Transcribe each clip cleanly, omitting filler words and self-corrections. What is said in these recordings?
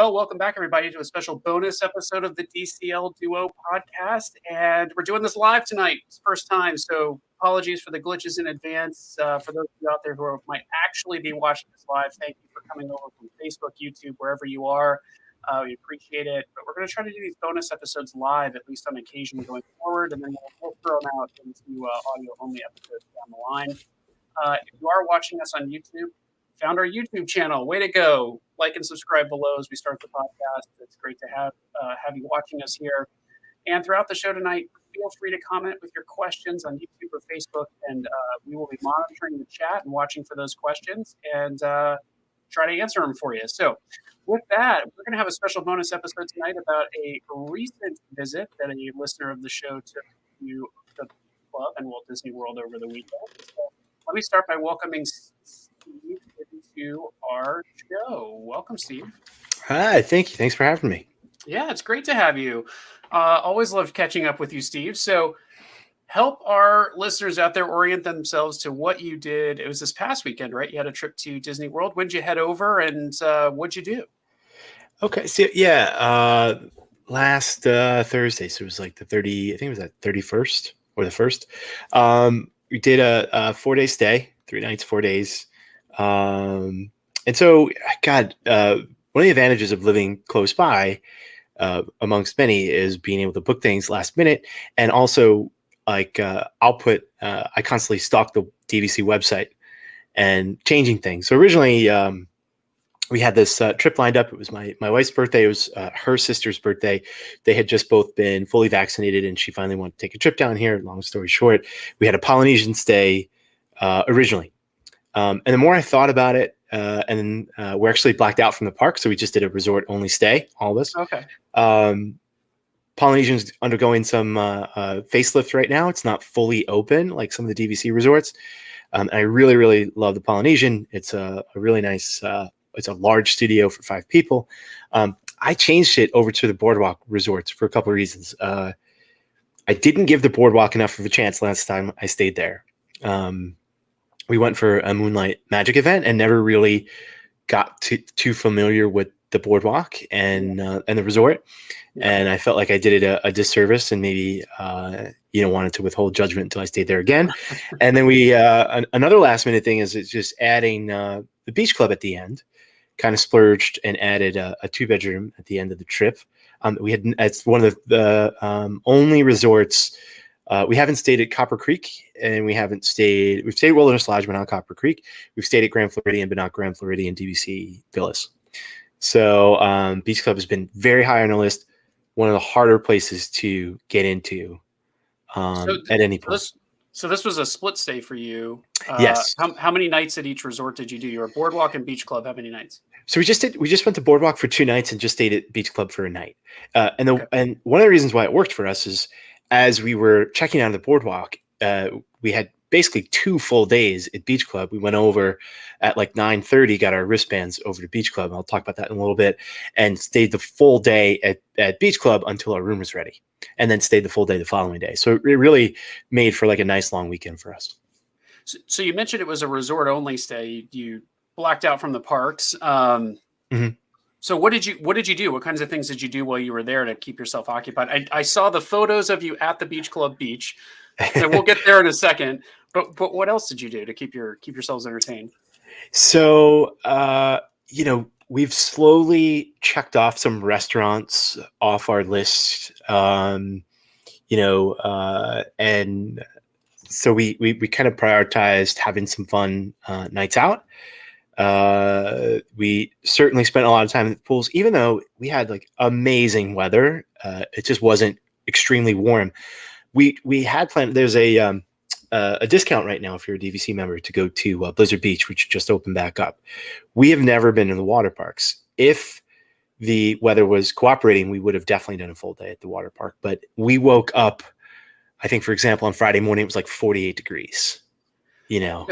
well, welcome back, everybody, to a special bonus episode of the DCL Duo podcast. And we're doing this live tonight. It's the first time, so apologies for the glitches in advance. For those of you out there who might actually be watching this live, thank you for coming over from Facebook, YouTube, wherever you are. We appreciate it. But we're going to try to do these bonus episodes live, at least on occasion going forward, and then we'll throw them out into audio-only episodes down the line. If you are watching us on YouTube, found our YouTube channel. Way to go. Like and subscribe below as we start the podcast. It's great to have you watching us here. And throughout the show tonight, feel free to comment with your questions on YouTube or Facebook, and we will be monitoring the chat and watching for those questions and try to answer them for you. So with that, we're going to have a special bonus episode tonight about a recent visit that a listener of the show took to the club and Walt Disney World over the weekend. So let me start by welcoming Steve into our show. Welcome, Steve. Hi, thank you. Thanks for having me. Yeah, it's great to have you. Always loved catching up with you, Steve. So help our listeners out there orient themselves to what you did. It was this past weekend, right? You had a trip to Disney World. When did you head over and what'd you do? Okay, so yeah, last Thursday, so it was like the 30, I think it was that 31st or the 1st. We did a 4-day stay, 3 nights, 4 days. And so, God, one of the advantages of living close by, amongst many, is being able to book things last minute. And also, like, I constantly stalk the DVC website and changing things. So originally, we had this trip lined up. It was my wife's birthday. It was her sister's birthday. They had just both been fully vaccinated, and she finally wanted to take a trip down here. Long story short, we had a Polynesian stay originally. And the more I thought about it, and we're actually blacked out from the park, so we just did a resort-only stay, all of us. Okay. Polynesian's undergoing some facelift right now. It's not fully open like some of the DVC resorts. And I really, really love the Polynesian. It's a really nice, it's a large studio for 5 people. I changed it over to the Boardwalk resorts for a couple of reasons. I didn't give the Boardwalk enough of a chance last time I stayed there. We went for a Moonlight Magic event and never really got too familiar with the Boardwalk and the resort. Yeah. And I felt like I did it a disservice and maybe, wanted to withhold judgment until I stayed there again. And then we, another last minute thing is it's just adding the beach club at the end, kind of splurged and added a 2-bedroom at the end of the trip. It's one of the only resorts. We haven't stayed at Copper Creek, and we've stayed at Wilderness Lodge, but not Copper Creek. We've stayed at Grand Floridian, but not Grand Floridian DVC Villas. So Beach Club has been very high on the list. One of the harder places to get into at any point. So this was a split stay for you. Yes. How many nights at each resort did you do? You were Boardwalk and Beach Club. How many nights? So we just went to Boardwalk for 2 nights and just stayed at Beach Club for a night. And one of the reasons why it worked for us is, as we were checking out of the Boardwalk, we had basically 2 full days at Beach Club. We went over at like 9:30, got our wristbands over to Beach Club. I'll talk about that in a little bit, and stayed the full day at Beach Club until our room was ready, and then stayed the full day the following day. So it really made for like a nice long weekend for us. So you mentioned it was a resort only stay. You blacked out from the parks. Mm-hmm. So what did you do? What kinds of things did you do while you were there to keep yourself occupied? I saw the photos of you at the Beach Club beach, and we'll get there in a second. But what else did you do to keep yourselves entertained? So we've slowly checked off some restaurants off our list. And so we kind of prioritized having some fun nights out. We certainly spent a lot of time in the pools, even though we had like amazing weather. It just wasn't extremely warm. We had planned. There's a discount right now if you're a DVC member to go to Blizzard Beach, which just opened back up. We have never been in the water parks. If the weather was cooperating, we would have definitely done a full day at the water park. But we woke up, I think, for example, on Friday morning, it was like 48 degrees. Yeah,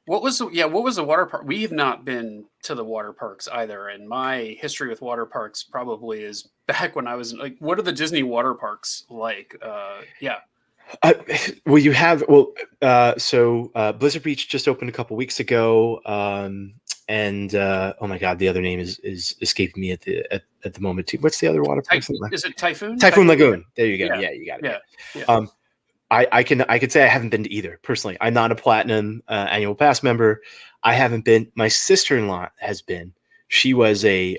what was the water park? We've not been to the water parks either, and my history with water parks probably is back when I was like, what are the Disney water parks like? So Blizzard Beach just opened a couple weeks ago. and oh my god, the other name is escaping me at the moment too. What's the other water park? Is it Typhoon? Typhoon Lagoon. There you go. Yeah. Yeah, you got it. Yeah. Yeah. I could say I haven't been to either personally. I'm not a platinum annual pass member. I haven't been. My sister-in-law has been. She was a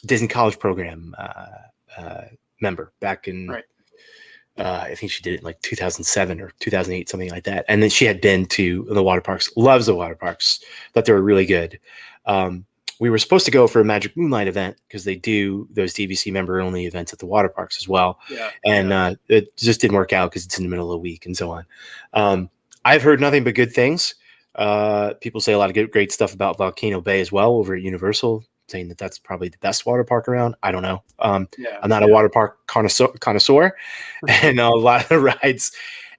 Disney College Program member back in. Right. I think she did it in like 2007 or 2008, something like that. And then she had been to the water parks. Loves the water parks. Thought they were really good. We were supposed to go for a Magic Moonlight event because they do those DVC member only events at the water parks as well. Yeah. And it just didn't work out because it's in the middle of the week and so on. I've heard nothing but good things. People say a lot of great stuff about Volcano Bay as well over at Universal, saying that that's probably the best water park around. I don't know. I'm not a water park connoisseur and a lot of the rides.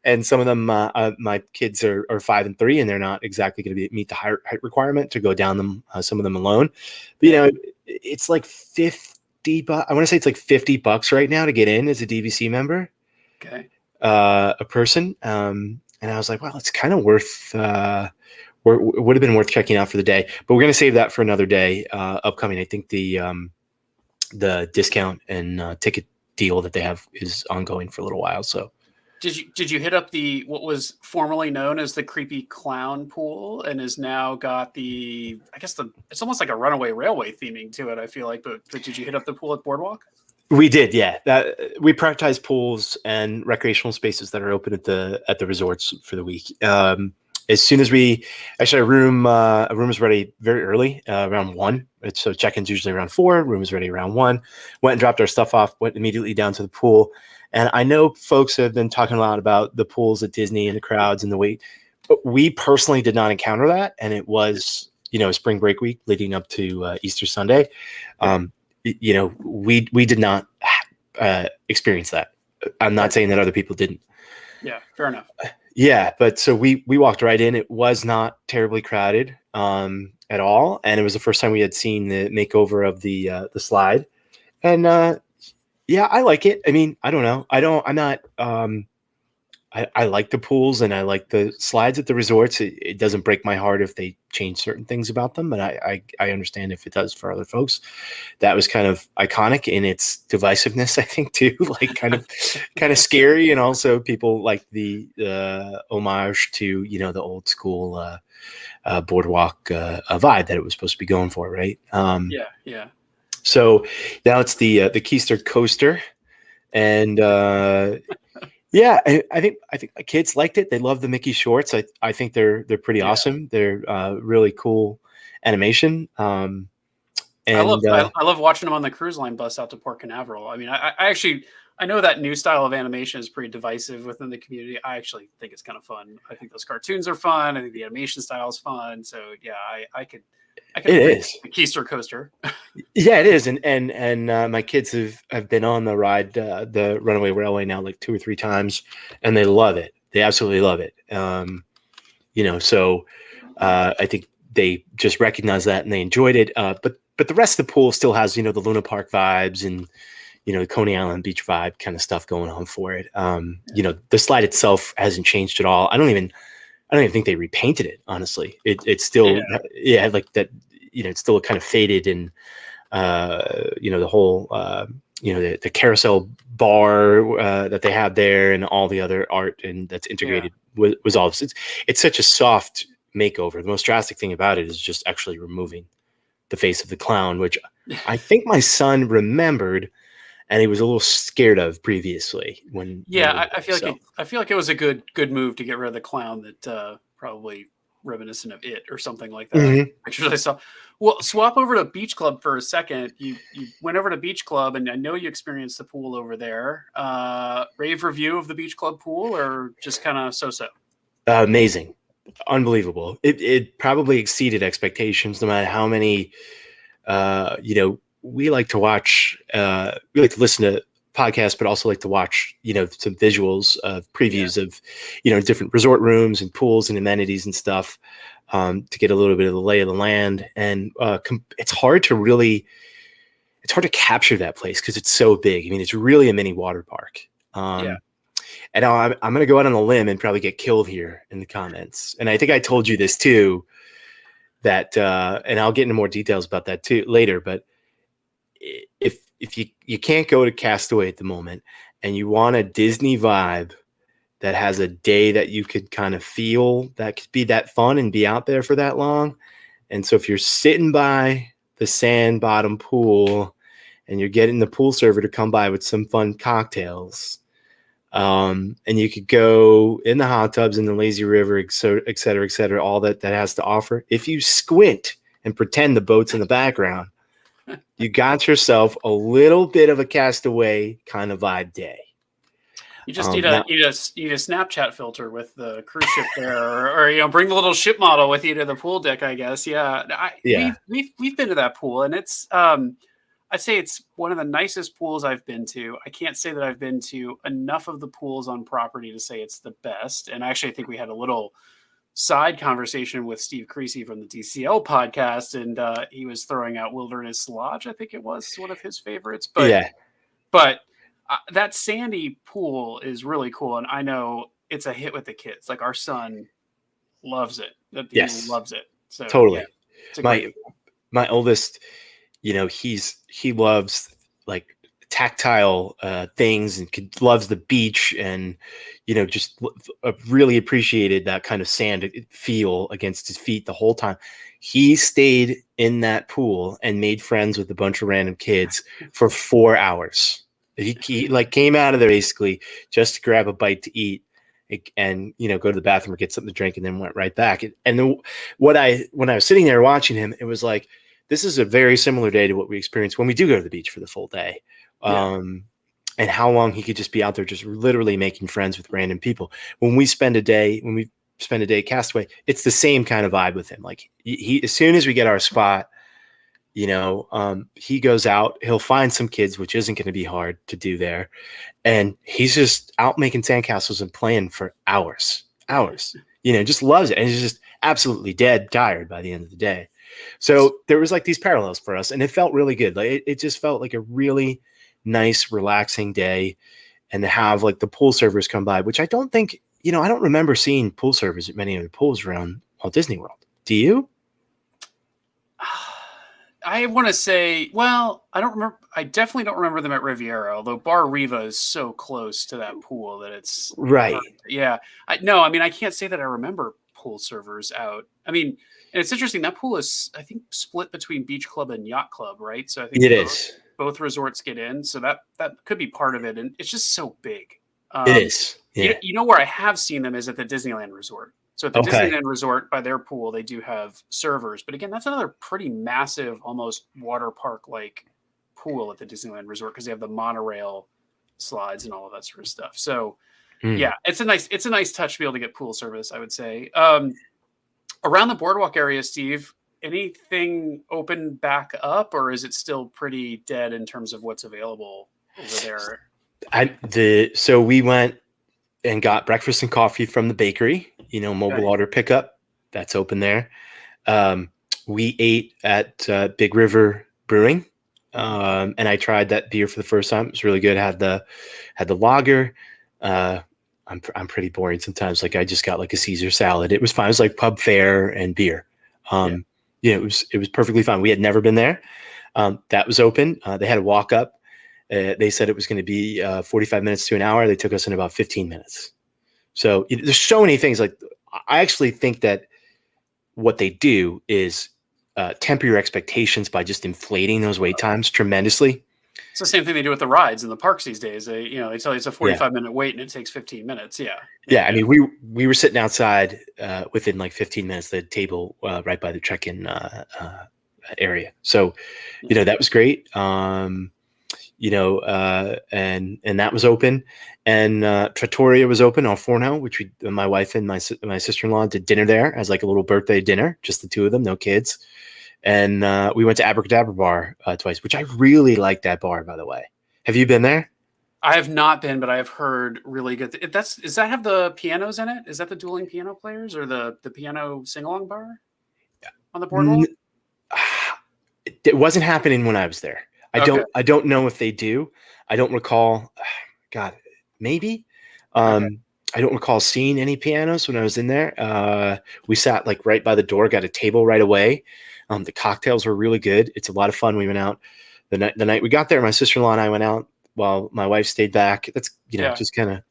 And some of them, my kids are 5 and 3, and they're not exactly going to meet the height requirement to go down them. Some of them alone, but it's like $50. I want to say it's like $50 right now to get in as a DVC member. Okay. A person. And I was like, well, it's kind of worth. Would have been worth checking out for the day, but we're going to save that for another day. Upcoming, I think the discount and ticket deal that they have is ongoing for a little while. So. Did you hit up what was formerly known as the Creepy Clown Pool and is now got it's almost like a Runaway Railway theming to it, I feel like, but did you hit up the pool at Boardwalk? We did, yeah. We prioritize pools and recreational spaces that are open at the resorts for the week. As soon as a room is ready very early, around 1. So check-in's usually around 4. Room is ready around 1. Went and dropped our stuff off. Went immediately down to the pool. And I know folks have been talking a lot about the pools at Disney and the crowds and the wait. But we personally did not encounter that, and it was spring break week leading up to Easter Sunday. We did not experience that. I'm not saying that other people didn't. Yeah, fair enough. Yeah, but so we walked right in. It was not terribly crowded at all, and it was the first time we had seen the makeover of the slide. And yeah, I like it. I mean, I don't know. I'm not. I like the pools and I like the slides at the resorts. It doesn't break my heart if they change certain things about them, but I understand if it does for other folks. That was kind of iconic in its divisiveness, I think, too. Like kind of scary, and also people like the homage to the old school boardwalk vibe that it was supposed to be going for, right? Yeah. So now it's the Keister coaster, and yeah, I think my kids liked it. They love the Mickey shorts. I think they're pretty awesome. They're really cool animation. And I love watching them on the cruise line bus out to Port Canaveral. I mean, I know that new style of animation is pretty divisive within the community. I actually think it's kind of fun. I think those cartoons are fun. I think the animation style is fun. So yeah, I could. It is the Keister coaster. Yeah, it is, and my kids have been on the ride, the Runaway Railway now like 2 or 3 times, and they love it. They absolutely love it. So I think they just recognize that and they enjoyed it. But the rest of the pool still has the Luna Park vibes and the Coney Island beach vibe kind of stuff going on for it. The slide itself hasn't changed at all. I don't even think they repainted it. Honestly, it's still like that. It's still kind of faded, and the whole the carousel bar that they have there, and all the other art and that's integrated was all this. It's such a soft makeover. The most drastic thing about it is just actually removing the face of the clown, which I think my son remembered. And he was a little scared of previously I feel like it was a good move to get rid of the clown that probably reminiscent of it or something like that. Mm-hmm. Pictures I saw. Well, swap over to Beach Club for a second. You went over to Beach Club, and I know you experienced the pool over there. Rave review of the Beach Club pool, or just kind of so-so? Amazing, unbelievable. It probably exceeded expectations, no matter how many. We like to watch, we like to listen to podcasts, but also like to watch, some visuals of previews of, different resort rooms and pools and amenities and stuff to get a little bit of the lay of the land. And it's hard to capture that place because it's so big. I mean, it's really a mini water park. And I'm going to go out on a limb and probably get killed here in the comments. And I think I told you this too. that, and I'll get into more details about that too later. But if you can't go to Castaway at the moment, and you want a Disney vibe that has a day that you could kind of feel that could be that fun and be out there for that long. And so if you're sitting by the sand bottom pool and you're getting the pool server to come by with some fun cocktails, and you could go in the hot tubs in the lazy river, et cetera, all that has to offer. If you squint and pretend the boat's in the background, you got yourself a little bit of a Castaway kind of vibe day. You just need a Snapchat filter with the cruise ship there, or bring the little ship model with you to the pool deck. I guess, yeah. We've been to that pool, and it's I'd say it's one of the nicest pools I've been to. I can't say that I've been to enough of the pools on property to say it's the best. And actually, I think we had a little side conversation with Steve Creasy from the DCL podcast, and he was throwing out Wilderness Lodge. I think it was one of his favorites. But that sandy pool is really cool, and I know it's a hit with the kids. Like our son loves it. He loves it. So totally. Yeah, my oldest, he loves like tactile things and loves the beach, and just really appreciated that kind of sand feel against his feet the whole time. He stayed in that pool and made friends with a bunch of random kids for 4 hours. He like came out of there basically just to grab a bite to eat and go to the bathroom or get something to drink, and then went right back. And then when I was sitting there watching him, it was like, this is a very similar day to what we experience when we do go to the beach for the full day. And how long he could just be out there just literally making friends with random people. When we spend a day at Castaway, it's the same kind of vibe with him. Like he as soon as we get our spot, he goes out, he'll find some kids, which isn't going to be hard to do there. And he's just out making sandcastles and playing for hours, just loves it. And he's just absolutely dead tired by the end of the day. So there was like these parallels for us, and it felt really good. Like it just felt like a really nice, relaxing day. And to have like the pool servers come by, which I don't think, I don't remember seeing pool servers at many of the pools around Walt Disney World. Do you? I want to say, well, I don't remember. I definitely don't remember them at Riviera, although Bar Riva is so close to that pool that it's right. Yeah. I can't say that I remember pool servers out. I mean, and it's interesting. That pool is, I think, split between Beach Club and Yacht Club, right? So I think both resorts get in. So that could be part of it. And it's just so big. It is. Yeah. Where I have seen them is at the Disneyland Resort. So at the Disneyland Resort, by their pool, they do have servers. But again, that's another pretty massive, almost water park-like pool at the Disneyland Resort, because they have the monorail slides and all of that sort of stuff. So, yeah, it's a nice touch to be able to get pool service, I would say. Around the Boardwalk area, Steve, anything open back up, or is it still pretty dead in terms of what's available over there? So we went and got breakfast and coffee from the bakery, mobile order pickup. That's open there. We ate at Big River Brewing, and I tried that beer for the first time. It was really good. Had the lager. I'm pretty boring sometimes. Like I just got like a Caesar salad. It was fine. It was like pub fare and beer. It was perfectly fine. We had never been there. That was open. They had a walk up. They said it was going to be 45 minutes to an hour. They took us in about 15 minutes. So there's so many things. Like I actually think that what they do is temper your expectations by just inflating those wait times tremendously. It's the same thing they do with the rides in the parks these days. They tell you it's a 45-minute wait and it takes 15 minutes. Yeah. I mean, we were sitting outside within like 15 minutes, the table right by the check-in area. So, that was great. And that was open, and Trattoria was open on Forno, which my wife and my sister-in-law did dinner there as like a little birthday dinner, just the two of them, no kids. And we went to Abracadabra Bar twice, which I really like that bar, by the way. Have you been there? I have not been, but I have heard really good. Does that have the pianos in it? Is that the dueling piano players or the piano sing-along bar on the boardwalk? It wasn't happening when I was there. I don't know if they do. I don't recall. God, maybe. I don't recall seeing any pianos when I was in there. We sat like right by the door, got a table right away. The cocktails were really good. It's a lot of fun. We went out the night we got there. My sister-in-law and I went out while my wife stayed back. That's Yeah. just kind of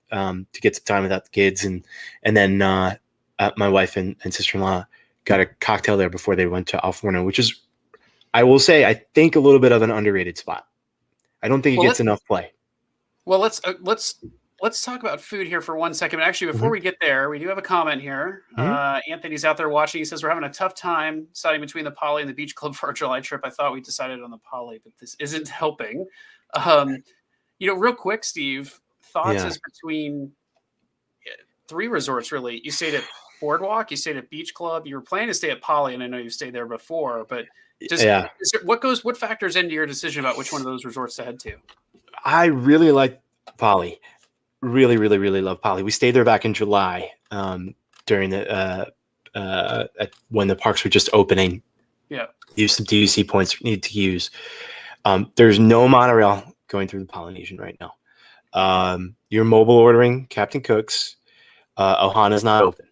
to get some time without the kids, and then my wife and sister-in-law got a cocktail there before they went to Alforno, which is, I will say, I think a little bit of an underrated spot. I don't think it gets enough play. Well, let's talk about food here for 1 second. But actually, before we get there, we do have a comment here. Anthony's out there watching. He says, we're having a tough time deciding between the Poly and the Beach Club for our July trip. I thought we decided on the Poly, but this isn't helping. Real quick, Steve, thoughts as between 3 resorts, really. You stayed at Boardwalk, you stayed at Beach Club, you were planning to stay at Poly, and I know you've stayed there before, but what factors into your decision about which one of those resorts to head to? I really like Poly. Really, really, really love Poly. We stayed there back in July during the when the parks were just opening. Yeah. Use some DVC points we need to use. There's no monorail going through the Polynesian right now. You're mobile ordering Captain Cook's. Ohana's not open.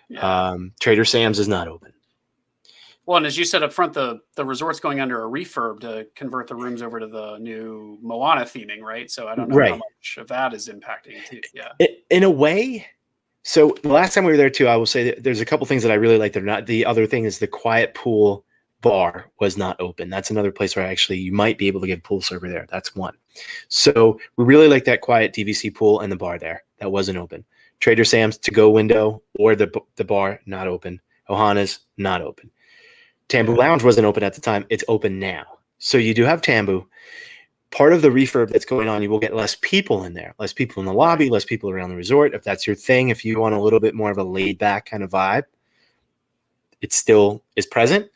Yeah. Trader Sam's is not open. Well, and as you said up front, the resort's going under a refurb to convert the rooms over to the new Moana theming, right? So I don't know how much of that is impacting too. Yeah. In a way. So the last time we were there too, I will say that there's a couple things that I really like. They're not. The other thing is the Quiet Pool bar was not open. That's another place where actually you might be able to get a pool server there. That's one. So we really like that quiet DVC pool and the bar there. That wasn't open. Trader Sam's to-go window or the bar, not open. Ohana's not open. Tambu Lounge wasn't open at the time. It's open now. So you do have Tambu. Part of the refurb that's going on, you will get less people in there, less people in the lobby, less people around the resort. If that's your thing, if you want a little bit more of a laid-back kind of vibe, it still is present.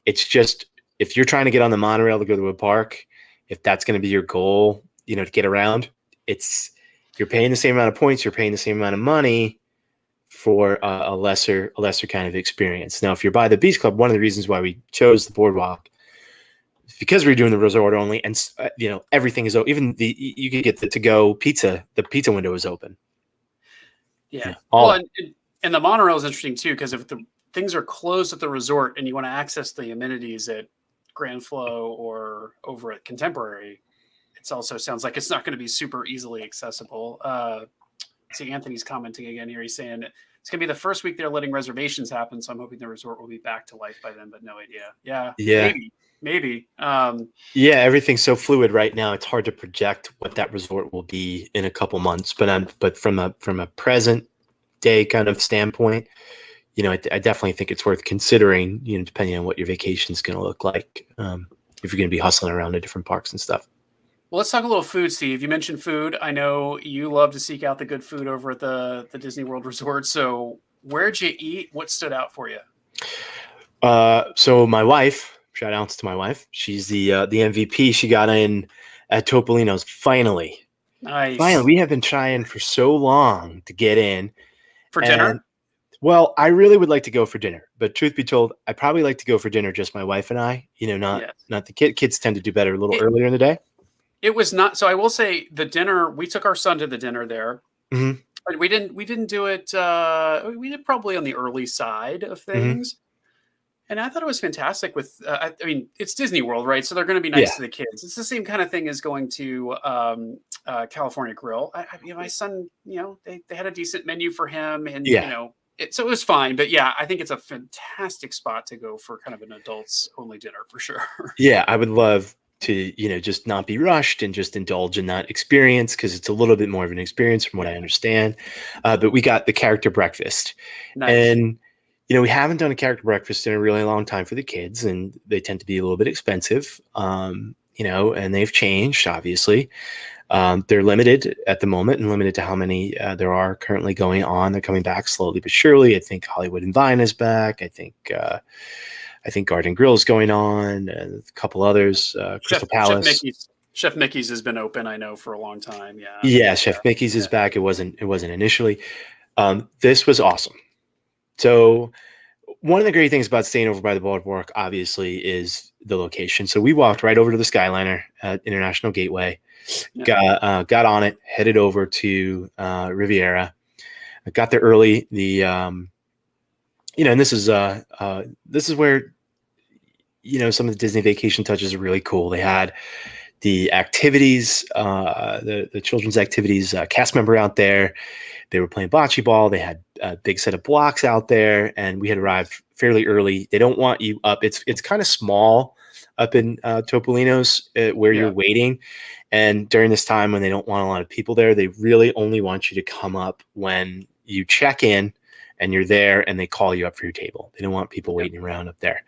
It's just, if you're trying to get on the monorail to go to a park, if that's going to be your goal, to get around, you're paying the same amount of points, you're paying the same amount of money for a lesser kind of experience. Now, if you're by the Beach Club, one of the reasons why we chose the Boardwalk is because we're doing the resort only, and everything is open. Even you could get the to-go pizza. The pizza window is open. Yeah. And the monorail is interesting too, because if the things are closed at the resort and you want to access the amenities at Grand Flow or over at Contemporary, it also sounds like it's not going to be super easily accessible. See, Anthony's commenting again here. He's saying it's going to be the first week they're letting reservations happen, so I'm hoping the resort will be back to life by then, but no idea. Yeah. Maybe. Everything's so fluid right now. It's hard to project what that resort will be in a couple months. But from a present day kind of standpoint, I definitely think it's worth considering. Depending on what your vacation is going to look like, if you're going to be hustling around to different parks and stuff. Well, let's talk a little food, Steve. You mentioned food. I know you love to seek out the good food over at the Disney World Resort. So where'd you eat? What stood out for you? So my wife, shout outs to my wife. She's the MVP. She got in at Topolino's finally. Nice. Finally, we have been trying for so long to get in. For dinner? Well, I really would like to go for dinner, but truth be told, I probably like to go for dinner just my wife and I. Not the kids. Kids tend to do better a little earlier in the day. It was not. So I will say the dinner, we took our son to the dinner there. Mm-hmm. But we didn't do it. We did probably on the early side of things. Mm-hmm. And I thought it was fantastic with, I mean, it's Disney World, right? So they're going to be nice to the kids. It's the same kind of thing as going to California Grill. My son, they had a decent menu for him and, so it was fine. But I think it's a fantastic spot to go for kind of an adults only dinner for sure. Yeah, I would love to, just not be rushed and just indulge in that experience because it's a little bit more of an experience from what I understand. But we got the character breakfast. Nice. And, we haven't done a character breakfast in a really long time for the kids, and they tend to be a little bit expensive, and they've changed, obviously. They're limited at the moment and limited to how many there are currently going on. They're coming back slowly but surely. I think Hollywood and Vine is back. I think Garden Grill is going on, and a couple others. Crystal Palace. Chef Mickey's has been open, I know, for a long time. Chef Mickey's is back. It wasn't initially. This was awesome. So one of the great things about staying over by the Boardwalk, obviously, is the location. So we walked right over to the Skyliner at International Gateway, got on it, headed over to Riviera. I got there early. And this is where, some of the Disney vacation touches are really cool. They had the activities, the children's activities cast member out there. They were playing bocce ball. They had a big set of blocks out there, and we had arrived fairly early. They don't want you up. It's kind of small up in Topolino's where you're waiting. And during this time when they don't want a lot of people there, they really only want you to come up when you check in and you're there and they call you up for your table. They don't want people waiting around up there.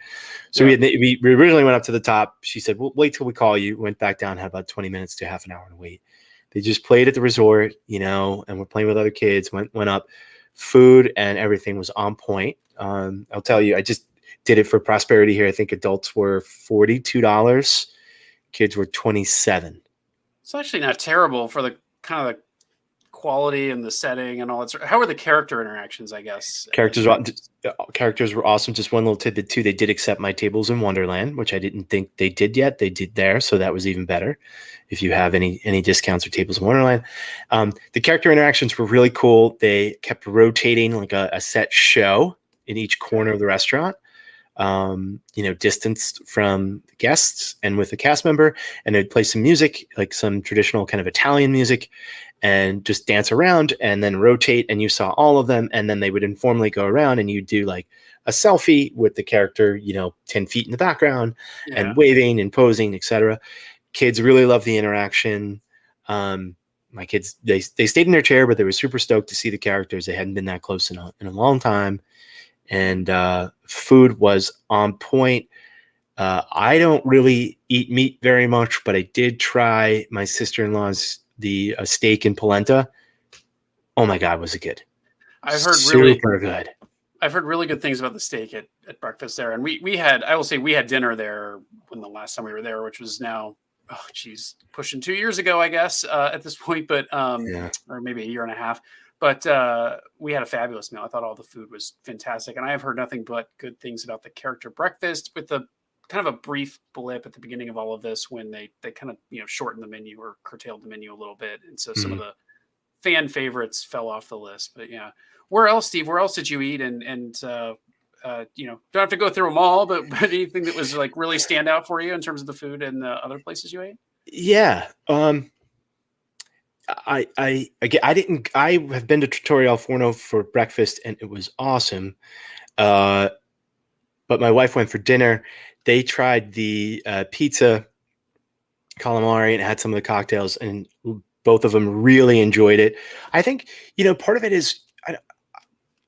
So we originally went up to the top. She said, "We'll wait till we call you." Went back down, had about 20 minutes to half an hour to wait. They just played at the resort, and we're playing with other kids. Went up. Food and everything was on point. I'll tell you, I just did it for prosperity here. I think adults were $42, kids were $27. It's actually not terrible for the kind of the quality and the setting and all that. How were the character interactions, I guess? Characters were awesome. Just one little tidbit too. They did accept my tables in Wonderland, which I didn't think they did yet. They did there. So that was even better. If you have any discounts or tables in Wonderland. The character interactions were really cool. They kept rotating like a set show in each corner of the restaurant. Distanced from the guests and with the cast member, and they'd play some music, like some traditional kind of Italian music, and just dance around and then rotate, and you saw all of them, and then they would informally go around and you do like a selfie with the character, 10 feet in the background and waving and posing, etc. Kids really love the interaction. My kids, they stayed in their chair, but they were super stoked to see the characters. They hadn't been that close in a long time. And food was on point. I don't really eat meat very much, but I did try my sister-in-law's the steak in polenta. Oh my God, was it good? I've heard super good. I've heard really good things about the steak at breakfast there, and we had dinner there when the last time we were there, which was now pushing 2 years ago, I guess at this point, but or maybe a year and a half. But we had a fabulous meal. I thought all the food was fantastic. And I have heard nothing but good things about the character breakfast, with the kind of a brief blip at the beginning of all of this when they kind of, shortened the menu or curtailed the menu a little bit. And so some of the fan favorites fell off the list. But yeah. Where else, Steve? Where else did you eat? And don't have to go through them all, but anything that was like really stand out for you in terms of the food and the other places you ate? Yeah. I have been to Trattoria Al Forno for breakfast and it was awesome. But my wife went for dinner. They tried the pizza calamari and had some of the cocktails, and both of them really enjoyed it. I think, part of it is,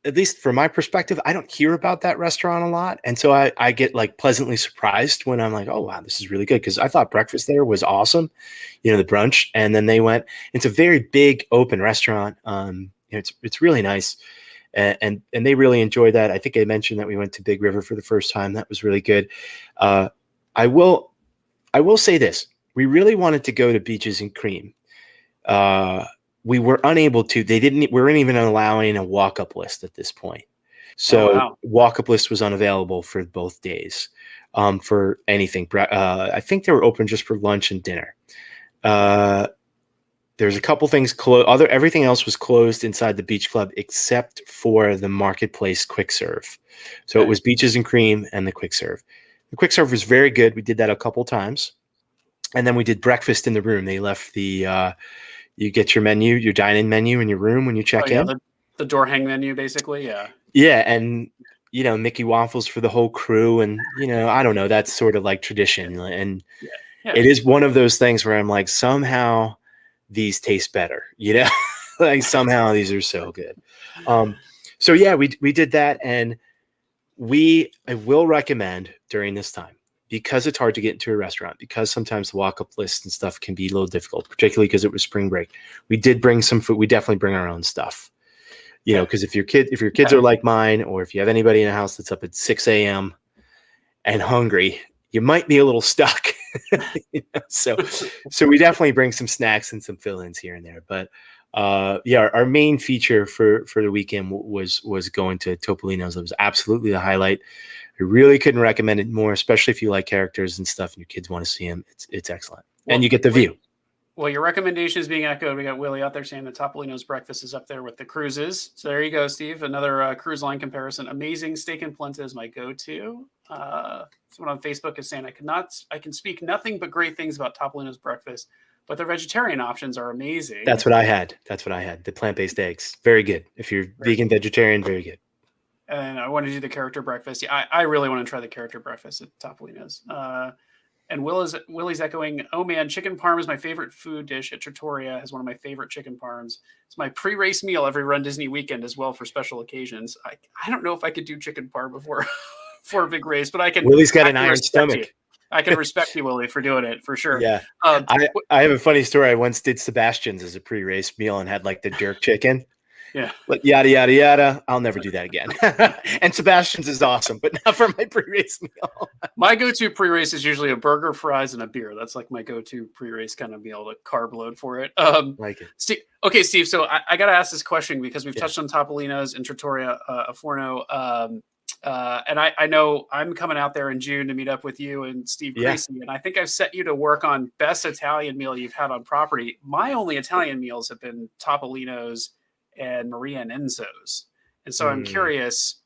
at least from my perspective, I don't hear about that restaurant a lot. And so I get like pleasantly surprised when I'm like, oh, wow, this is really good. Cause I thought breakfast there was awesome, the brunch. And then they went, it's a very big open restaurant. It's really nice. And they really enjoyed that. I think I mentioned that we went to Big River for the first time. That was really good. I will say this. We really wanted to go to Beaches and Cream. We were unable to. We weren't even allowing a walk-up list at this point. So walk-up list was unavailable for both days for anything. I think they were open just for lunch and dinner. There's a couple things closed. Everything else was closed inside the beach club except for the marketplace quick serve. So it was Beaches and Cream and the quick serve. The quick serve was very good. We did that a couple times. And then we did breakfast in the room. They left the you get your menu, your dine-in menu in your room when you check in. The door hang menu, basically. Yeah. Yeah. And, Mickey waffles for the whole crew. And, I don't know, that's sort of like tradition. And it is one of those things where I'm like, somehow these taste better, like somehow these are so good. So yeah, we did that. And I will recommend during this time, because it's hard to get into a restaurant, because sometimes the walk-up lists and stuff can be a little difficult, particularly because it was spring break. We did bring some food. We definitely bring our own stuff, because if your kids are like mine, or if you have anybody in the house that's up at 6 a.m. and hungry, you might be a little stuck. So we definitely bring some snacks and some fill-ins here and there. But our main feature for the weekend was going to Topolino's. It was absolutely the highlight. I really couldn't recommend it more, especially if you like characters and stuff and your kids want to see them. It's excellent. And you get the view. Well, your recommendation is being echoed. We got Willie out there saying that Topolino's breakfast is up there with the cruises. So there you go, Steve. Another cruise line comparison. Amazing steak and polenta is my go-to. Someone on Facebook is saying I can speak nothing but great things about Topolino's breakfast, but their vegetarian options are amazing. That's what I had. The plant-based eggs, very good. If you're vegan, vegetarian, very good. And I want to do the character breakfast. Yeah, I really want to try the character breakfast at Topolino's. And Willie's echoing, oh man, chicken parm is my favorite food dish at Trattoria. Has one of my favorite chicken parms. It's my pre-race meal every Run Disney weekend as well for special occasions. I don't know if I could do chicken parm before for a big race, but I can. Willie's got an iron stomach. I can respect you, Willie, for doing it for sure. Yeah. I have a funny story. I once did Sebastian's as a pre-race meal and had like the jerk chicken. Yeah. But yada, yada, yada. I'll never do that again. And Sebastian's is awesome, but not for my pre-race meal. My go-to pre-race is usually a burger, fries, and a beer. That's like my go-to pre-race kind of meal, to carb load for it. Like it. Steve, so I got to ask this question because we've touched on Topolino's and Trattoria Forno. And I know I'm coming out there in June to meet up with you and Steve Gracie, and I think I've set you to work on best Italian meal you've had on property. My only Italian meals have been Topolino's and Maria and Enzo's. And so I'm curious,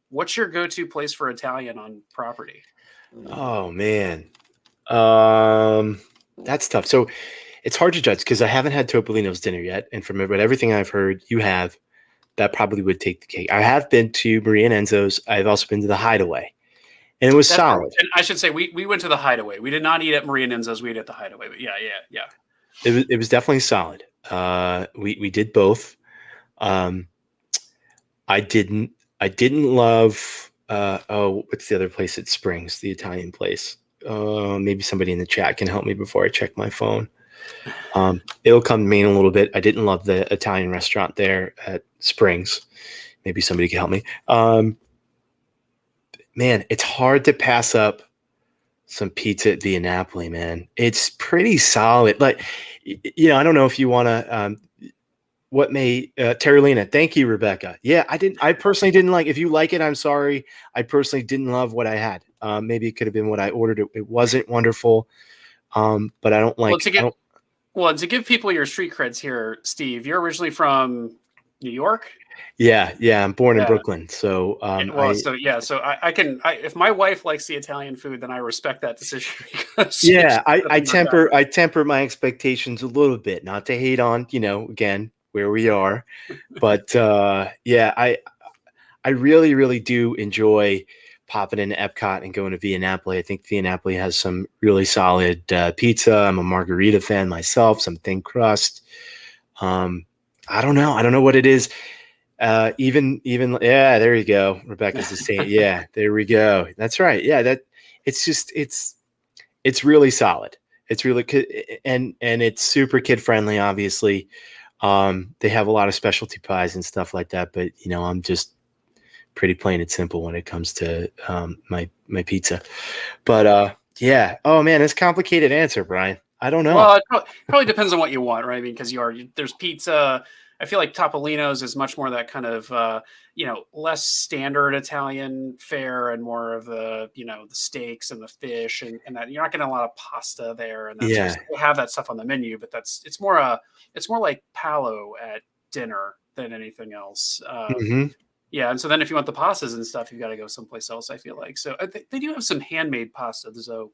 what's your go-to place for Italian on property? Oh man. That's tough. So it's hard to judge because I haven't had Topolino's dinner yet. And from everything I've heard you have, that probably would take the cake. I have been to Maria and Enzo's. I've also been to the Hideaway. And it was solid. And I should say we went to the Hideaway. We did not eat at Maria and Enzo's. We ate at the Hideaway. But yeah. It was definitely solid. We did both. I didn't love what's the other place at Springs, the Italian place? Maybe somebody in the chat can help me before I check my phone. It'll come to me in a little bit. I didn't love the Italian restaurant there at Springs. Maybe somebody can help me. Man, it's hard to pass up some pizza at Via Napoli, man. It's pretty solid. Like, I don't know if you want to, Terralina. Thank you, Rebecca. Yeah, I personally didn't like, if you like it, I'm sorry. I personally didn't love what I had. Maybe it could have been what I ordered. It wasn't wonderful. But I don't like, to give people your street creds here, Steve, you're originally from New York. Yeah. I'm born in Brooklyn. So, so I can, if my wife likes the Italian food, then I respect that decision. I temper my expectations a little bit, not to hate on, again, where we are, but, I really, really do enjoy popping into Epcot and going to Via Napoli. I think Via Napoli has some really solid pizza. I'm a margarita fan myself, some thin crust. I don't know what it is. Even there you go. Rebecca's the same. Yeah, there we go. That's right. Yeah, it's really solid. It's really and it's super kid friendly. Obviously, they have a lot of specialty pies and stuff like that. But I'm just pretty plain and simple when it comes to my pizza. But oh man, it's a complicated answer, Brian. I don't know. Well, it probably depends on what you want, right? I mean, because there's pizza. I feel like Topolino's is much more that kind of, less standard Italian fare and more of the steaks and the fish and that you're not getting a lot of pasta there. And that's they have that stuff on the menu, but it's more like Palo at dinner than anything else. Yeah. And so then if you want the pastas and stuff, you've got to go someplace else, I feel like. So they do have some handmade pasta, though.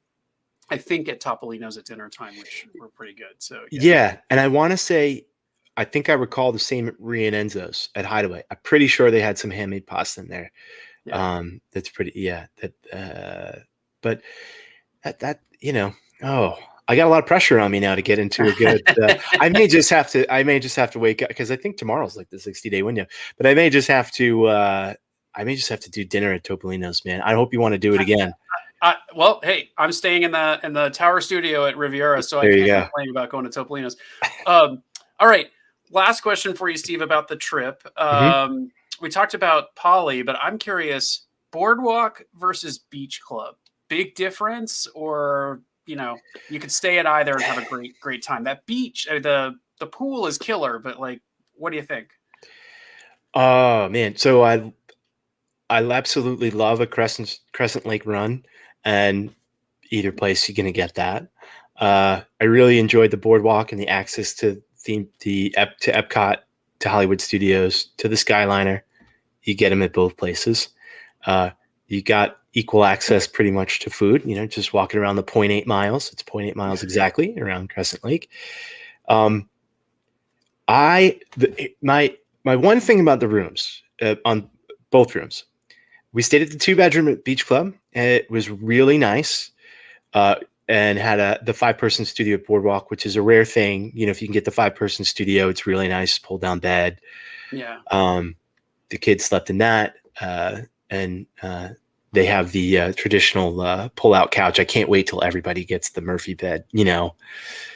I think at Topolino's at dinner time, which were pretty good. So yeah. And I want to say, I think I recall the same at Maria and Enzo's at Hideaway. I'm pretty sure they had some handmade pasta in there. Yeah. That's pretty, but that I got a lot of pressure on me now to get into a good, I may just have to wake up because I think tomorrow's like the 60-day window, but I may just have to do dinner at Topolino's, man. I hope you want to do it again. Well, hey, I'm staying in the Tower Studio at Riviera, so I can't complain about going to Topolino's. All right. Last question for you, Steve, about the trip. We talked about Polly, but I'm curious, Boardwalk versus Beach Club, big difference, or, you could stay at either and have a great time. That beach, the pool is killer, but like, what do you think? Oh man. So I absolutely love a Crescent Lake run, and either place you're going to get that. I really enjoyed the boardwalk and the access to to Epcot, to Hollywood Studios, to the Skyliner. You get them at both places. Uh, you got equal access pretty much to food, just walking around the zero point 0.8 miles. It's 0.8 miles exactly around Crescent Lake. Um, my one thing about the rooms, on both rooms, we stayed at the 2-bedroom at Beach Club, and it was really nice. And had the 5-person studio at Boardwalk, which is a rare thing. If you can get the 5-person studio, it's really nice. Pull down bed. Yeah. The kids slept in that, and they have the traditional pull-out couch. I can't wait till everybody gets the Murphy bed.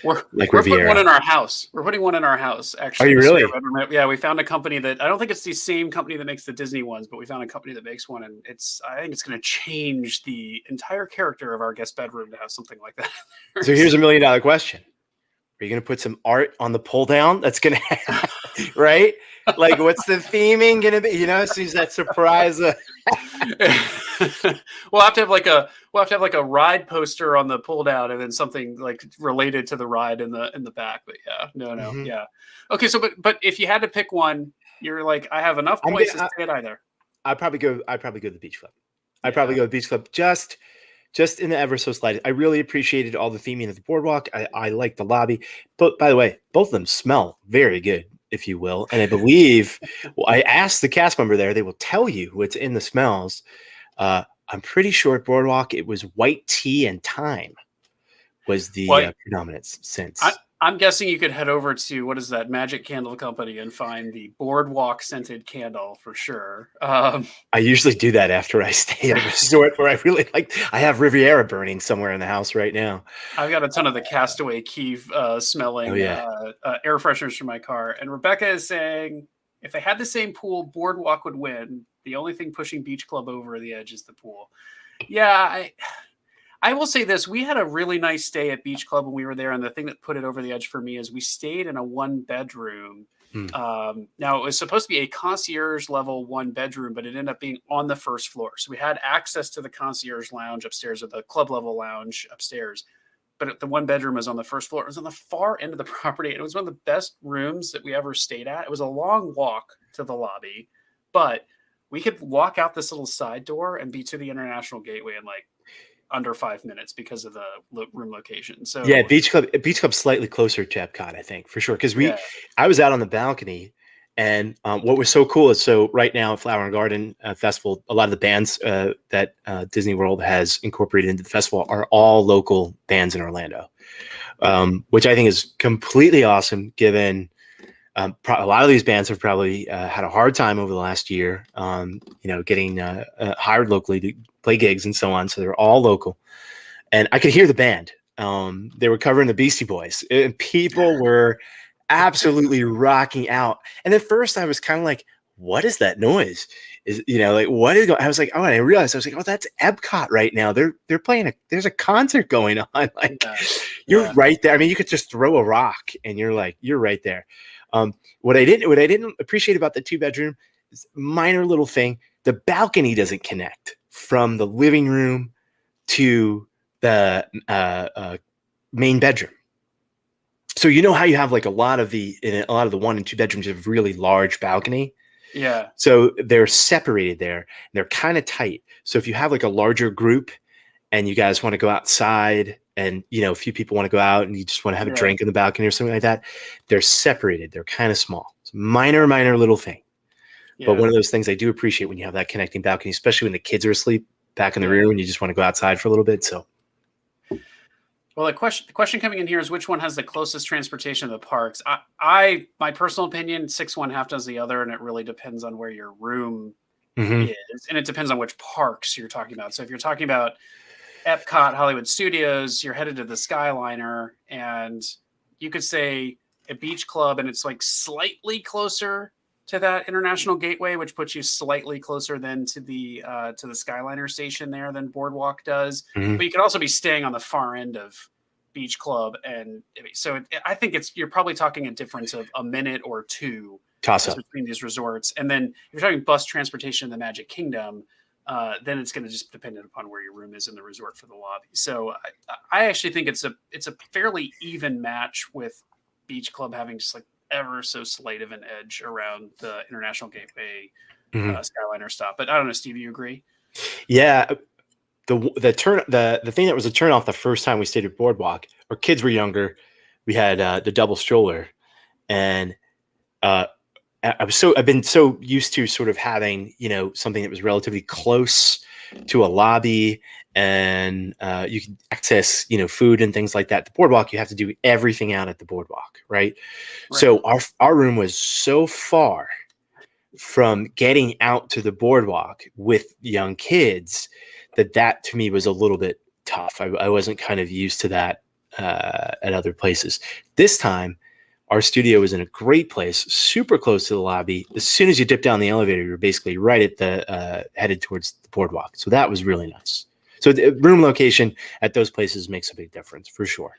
We're Like putting one Riviera. in our house. We're putting one in our house, Are actually. you really? Yeah, we found a company that I don't think it's the same company that makes the Disney ones, but we found a company that makes one, and I think it's going to change the entire character of our guest bedroom to have something like that. So here's $1 million question. Are you going to put some art on the pull down? That's going to, right? Like, what's the theming going to be? Seems that surprise. We'll have to have a ride poster on the pull down, and then something like related to the ride in the back. But yeah, no, Mm-hmm. yeah. Okay, so but if you had to pick one, you're like, I have enough points to stay at either. I'd probably go to the Beach Club. I'd probably go to the Beach Club just in the ever so slightest. I really appreciated all the theming of the boardwalk. I like the lobby. But by the way, both of them smell very good, if you will. And I believe, I asked the cast member there, they will tell you what's in the smells. I'm pretty sure at Boardwalk it was white tea and thyme was the predominant scents. I'm guessing you could head over to, what is that, Magic Candle Company, and find the Boardwalk scented candle for sure. I usually do that after I stay at a resort where I really like. I have Riviera burning somewhere in the house right now. I've got a ton of the Castaway Key smelling air fresheners for my car. And Rebecca is saying, if they had the same pool, Boardwalk would win. The only thing pushing Beach Club over the edge is the pool. Yeah, I will say this. We had a really nice stay at Beach Club when we were there. And the thing that put it over the edge for me is we stayed in a 1-bedroom. Now, it was supposed to be a concierge level 1-bedroom, but it ended up being on the first floor. So we had access to the concierge lounge upstairs, or the club level lounge upstairs. But the 1-bedroom was on the first floor. It was on the far end of the property. And it was one of the best rooms that we ever stayed at. It was a long walk to the lobby, but we could walk out this little side door and be to the International Gateway in like under 5 minutes because of the room location. So yeah, Beach Club's slightly closer to Epcot, I think, for sure. Because I was out on the balcony, and what was so cool is, so right now at Flower and Garden Festival, a lot of the bands that Disney World has incorporated into the festival are all local bands in Orlando, which I think is completely awesome, given a lot of these bands have probably had a hard time over the last year, getting hired locally to play gigs and so on. So they're all local, and I could hear the band. They were covering the Beastie Boys, and people were absolutely rocking out. And at first I was kind of like, what is that noise? What is going? I was like, oh, and I realized, I was like, oh, that's Epcot right now. They're playing there's a concert going on. Like, you're right there. I mean, you could just throw a rock and you're right there. What I didn't appreciate about the 2-bedroom is minor little thing. The balcony doesn't connect from the living room to the main bedroom. So how you have like a lot of the 1 and 2 bedrooms have really large balcony. Yeah. So they're separated there. They're kind of tight. So if you have like a larger group and you guys want to go outside, and a few people want to go out and you just want to have a drink on the balcony or something like that, they're separated. They're kind of small. It's minor little thing. Yeah. But one of those things I do appreciate when you have that connecting balcony, especially when the kids are asleep back in the room and you just want to go outside for a little bit. So, well, the question coming in here is, which one has the closest transportation to the parks? My personal opinion, 6 one, half does the other, and it really depends on where your room is, and it depends on which parks you're talking about. So if you're talking about Epcot, Hollywood Studios, you're headed to the Skyliner, and you could say a Beach Club, and it's like slightly closer to that International Gateway, which puts you slightly closer than to the Skyliner station there than Boardwalk does. But you could also be staying on the far end of Beach Club, and so I think you're probably talking a difference of a minute or two toss up between these resorts. And then if you're talking bus transportation in the Magic Kingdom, then it's going to just depend upon where your room is in the resort for the lobby. So I actually think it's a fairly even match, with Beach Club having just like ever so slight of an edge around the International Gateway Skyliner stop. But I don't know, Steve, you agree? Yeah. The thing that was a turn off the first time we stayed at Boardwalk, our kids were younger. We had the double stroller, and I've been so used to sort of having, something that was relatively close to a lobby, and you can access, food and things like that. The Boardwalk, you have to do everything out at the Boardwalk, right? So our room was so far from getting out to the Boardwalk with young kids that to me was a little bit tough. I wasn't kind of used to that at other places. This time, our studio was in a great place, super close to the lobby. As soon as you dip down the elevator, you're basically right at the headed towards the Boardwalk. So that was really nice. So the room location at those places makes a big difference for sure.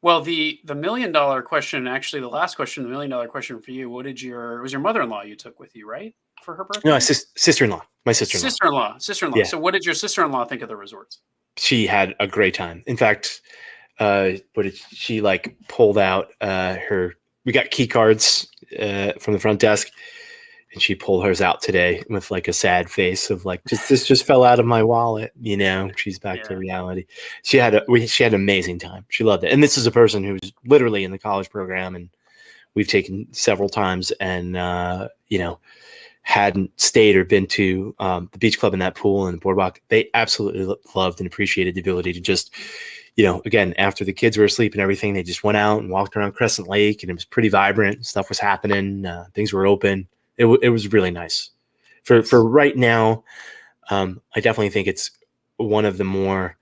Well, the $1 million question, actually, the last question, the $1 million question for you. It was your mother-in-law you took with you, right, for her birthday? No, sister-in-law. My sister-in-law. Sister-in-law. Yeah. So what did your sister-in-law think of the resorts? She had a great time. In fact, she like pulled out we got key cards from the front desk, and she pulled hers out today with like a sad face of like, this just fell out of my wallet. She's back to reality. She had an amazing time. She loved it. And this is a person who's literally in the college program, and we've taken several times, and hadn't stayed or been to the beach club and that pool and the Boardwalk. They absolutely loved and appreciated the ability to just, again, after the kids were asleep and everything, they just went out and walked around Crescent Lake, and it was pretty vibrant. Stuff was happening. Things were open. It was really nice. For right now, I definitely think it's one of the more,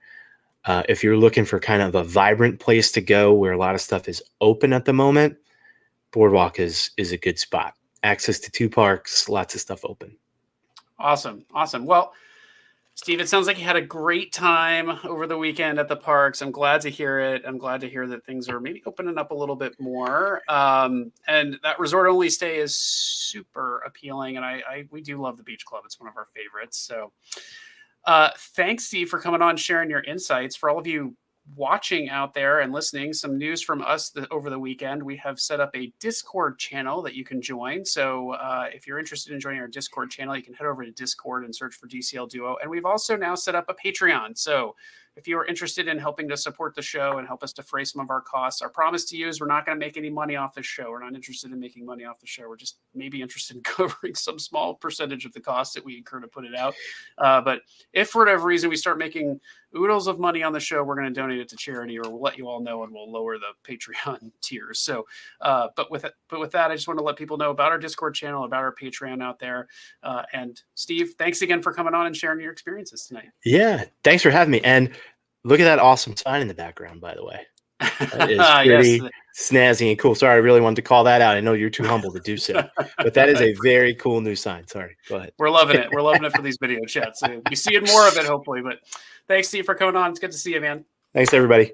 if you're looking for kind of a vibrant place to go where a lot of stuff is open at the moment, Boardwalk is a good spot. Access to 2 parks, lots of stuff open. Awesome. Well, Steve, it sounds like you had a great time over the weekend at the parks. I'm glad to hear it. I'm glad to hear that things are maybe opening up a little bit more. And that resort only stay is super appealing. And we do love the Beach Club. It's one of our favorites. So thanks, Steve, for coming on, sharing your insights. For all of you watching out there and listening, some news from us over the weekend. We have set up a Discord channel that you can join. So if you're interested in joining our Discord channel, you can head over to Discord and search for DCL Duo. And we've also now set up a Patreon. So if you are interested in helping to support the show and help us defray some of our costs, our promise to you is we're not going to make any money off this show. We're not interested in making money off the show. We're just maybe interested in covering some small percentage of the cost that we incur to put it out. But if for whatever reason we start making oodles of money on the show, we're going to donate it to charity, or we'll let you all know, and we'll lower the Patreon tiers. So, but with that, I just want to let people know about our Discord channel, about our Patreon out there. And Steve, thanks again for coming on and sharing your experiences tonight. Yeah, thanks for having me. And look at that awesome sign in the background, by the way. That is pretty snazzy and cool. Sorry, I really wanted to call that out. I know you're too humble to do so, but that is a very cool new sign. Sorry, go ahead. We're loving it. We're loving it for these video chats. We see more of it, hopefully. But thanks, Steve, for coming on. It's good to see you, man. Thanks, everybody.